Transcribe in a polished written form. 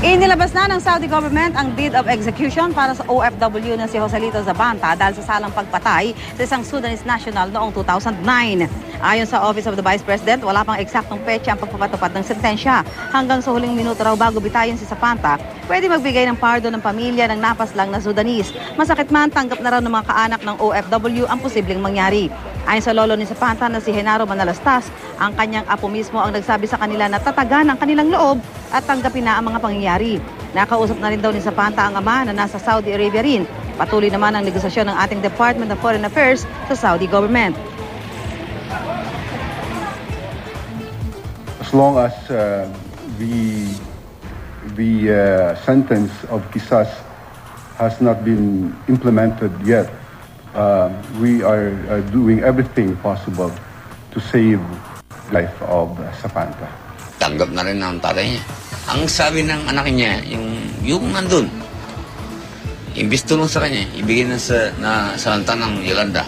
Inilabas na ng Saudi government ang deed of execution para sa OFW na si Joselito Zabanta dahil sa salang pagpatay sa isang Sudanese national noong 2009. Ayon sa Office of the Vice President, wala pang eksaktong petsa ang pagpapatupad ng sentensya. Hanggang sa huling minuto raw bago bitayin si Zabanta, pwede magbigay ng pardon ng pamilya ng napaslang na Sudanese. Masakit man, tanggap na raw ng mga kaanak ng OFW ang posibleng mangyari. Ayon sa lolo ni Zabanta na si Genaro Manalastas, ang kanyang apo mismo ang nagsabi sa kanila na tatagan ang kanilang loob at tanggapin na ang mga pangyayari. Nakausap na rin daw ni Zabanta ang ama na nasa Saudi Arabia rin. Patuloy naman ang negosasyon ng ating Department of Foreign Affairs sa Saudi government. As long as the sentence of Qisas has not been implemented yet, we are doing everything possible to save life of Zabanta. Tanggap na rin ng tatay niya. Ang sabi ng anak niya, yung nandun, imbis tulong sa kanya, ibigay na sa lantan ng Yolanda.